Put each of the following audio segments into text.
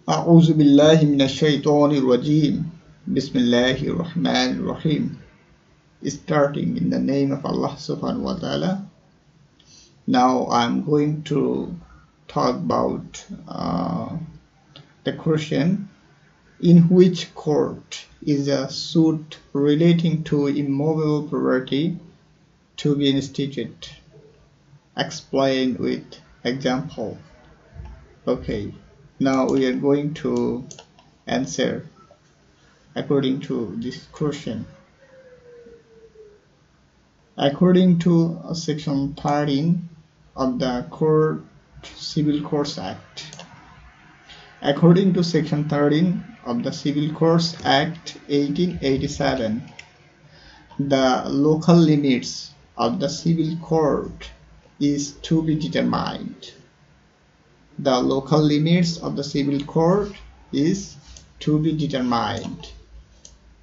أعوذ بالله من الشيطان الرجيم. Bismillahir Rahmanir Rahim. Starting in the name of Allah subhanahu wa ta'ala. Now I'm going to talk about the question: in which court is a suit relating to immovable property to be instituted? Explain with example. Okay, now we are going to answer according to this question. According to section 13 of the Civil Courts Act. According to section 13 of the Civil Courts Act 1887, the local limits of the civil court is to be determined. The local limits of the civil court is to be determined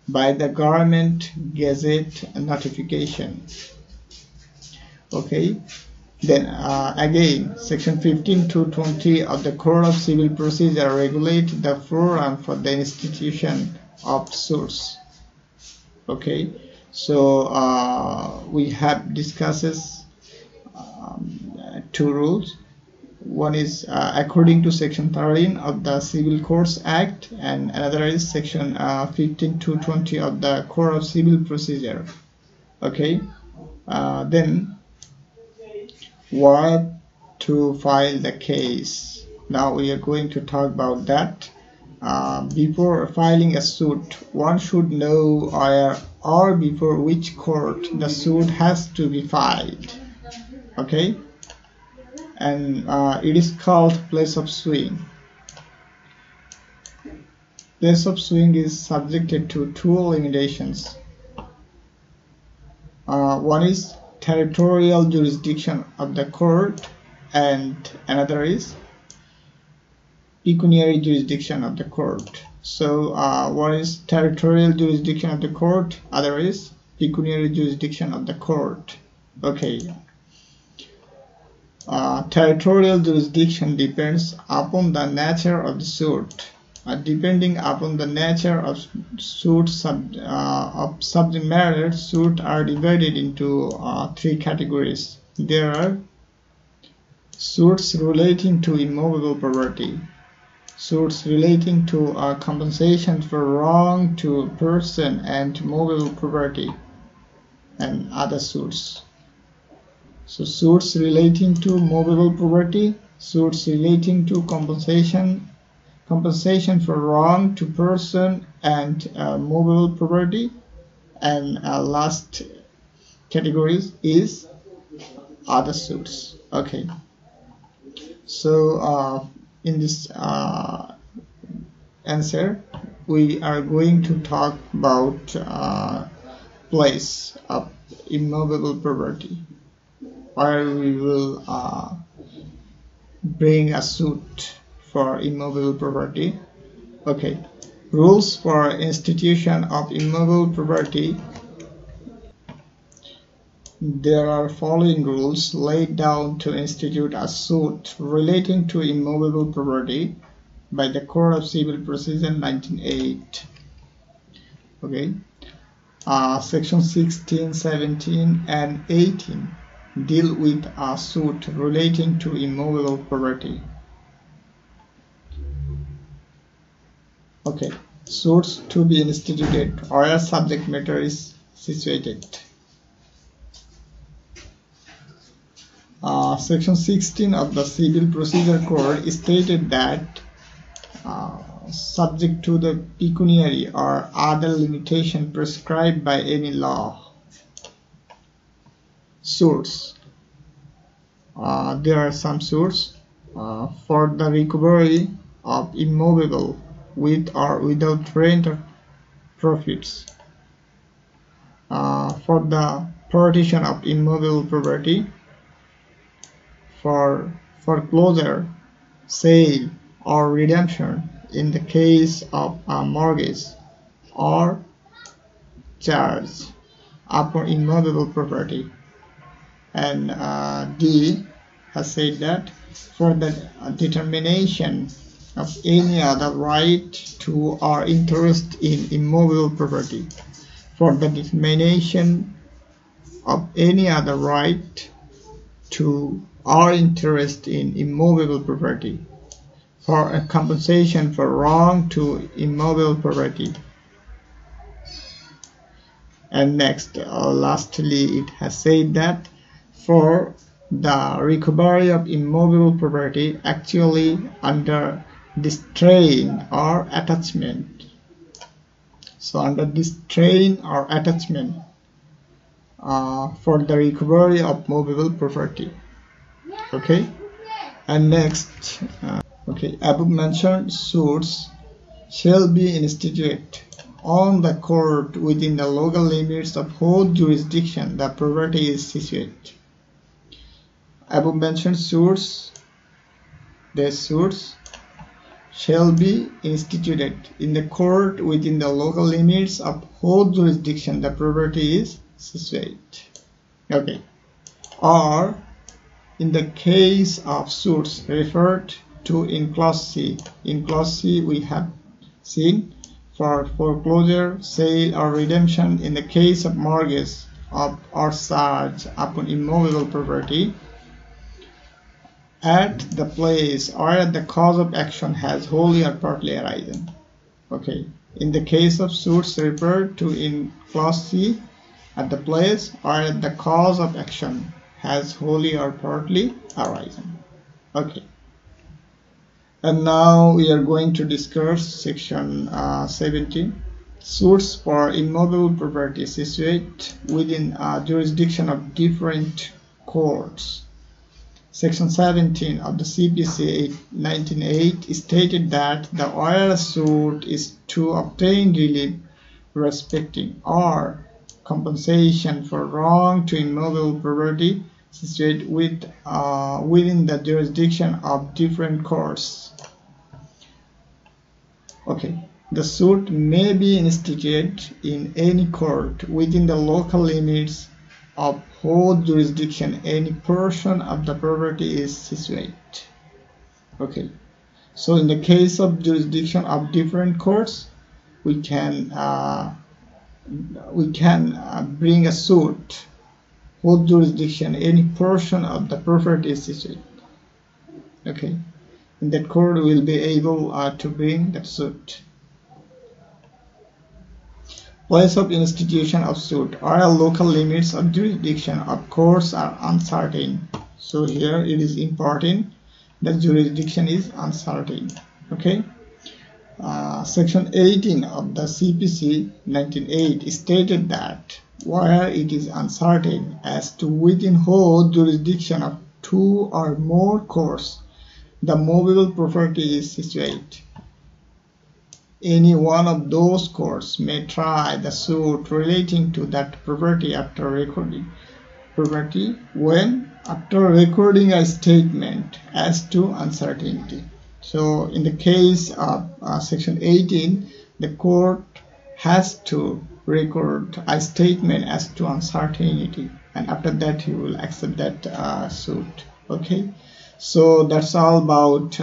by the Government Gazette notification. Okay, then again, section 15 to 20 of the Code of Civil Procedure regulate the forum for the institution of suits. Okay, so we have discussed two rules. One is according to section 13 of the Civil Courts Act, and another is section 15 to 20 of the Code of Civil Procedure. Okay, then what to file the case. Now we are going to talk about that. Before filing a suit, one should know or before which court the suit has to be filed. Okay, and it is called place of suing. Place of suing is subjected to two limitations. One is territorial jurisdiction of the court, and another is pecuniary jurisdiction of the court. So one is territorial jurisdiction of the court, other is pecuniary jurisdiction of the court. Okay. Territorial jurisdiction depends upon the nature of the suit. Depending upon the nature of suit, subject matter suit are divided into three categories. There are suits relating to immovable property, suits relating to compensation for wrong to person and movable property, and other suits. So suits relating to movable property, suits relating to compensation for wrong to person and movable property, and last category is other suits. Okay, so in this answer we are going to talk about place of immovable property, where we will bring a suit for immovable property. Okay, rules for institution of immovable property. There are following rules laid down to institute a suit relating to immovable property by the Code of Civil Procedure 1908. Okay, section 16, 17 and 18 deal with a suit relating to immovable property. Okay, suits to be instituted where subject matter is situated. Section 16 of the Civil Procedure Code stated that subject to the pecuniary or other limitation prescribed by any law, suits. There are some suits for the recovery of immovable with or without rent or profits, for the partition of immovable property, for foreclosure, sale or redemption in the case of a mortgage or charge upon immovable property. And D has said that for the determination of any other right to or interest in immovable property. For the determination of any other right to or interest in immovable property. For a compensation for wrong to immovable property. And next, lastly, it has said that for the recovery of immovable property actually under distrain or attachment. So under distrain or attachment for the recovery of movable property. Okay. And next, above mentioned suits shall be instituted on the court within the local limits of whose jurisdiction the property is situated. Above mentioned suits, the suits shall be instituted in the court within the local limits of whose jurisdiction the property is situated. Okay. Or in the case of suits referred to in clause C. In clause C we have seen for foreclosure, sale or redemption in the case of mortgage of or charge upon immovable property at the place or at the cause of action has wholly or partly arisen. Okay. In the case of suits referred to in clause C, at the place or at the cause of action has wholly or partly arisen. Okay. And now we are going to discuss section 17. Suits for immovable property situated within jurisdiction of different courts. Section 17 of the CPC 1908 stated that the oral suit is to obtain relief respecting or compensation for wrong to immovable property situated within the jurisdiction of different courts. Okay. The suit may be instituted in any court within the local limits of whose jurisdiction any portion of the property is situated. Okay. So in the case of jurisdiction of different courts, we can bring a suit whose jurisdiction any portion of the property is situated. Okay. In that court we will be able to bring that suit. Place of institution of suit or local limits of jurisdiction of courts are uncertain. So here it is important that jurisdiction is uncertain. Okay. Section 18 of the CPC 1908 stated that where it is uncertain as to within whose jurisdiction of two or more courts the movable property is situated, any one of those courts may try the suit relating to that property after recording property when after recording a statement as to uncertainty. So in the case of section 18, the court has to record a statement as to uncertainty, and after that he will accept that suit. Okay. So that's all about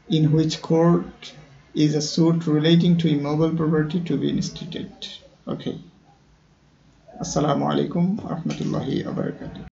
in which court is a suit relating to immovable property to be instituted. Okay. Assalamu alaikum wa rahmatullahi wa barakatuh.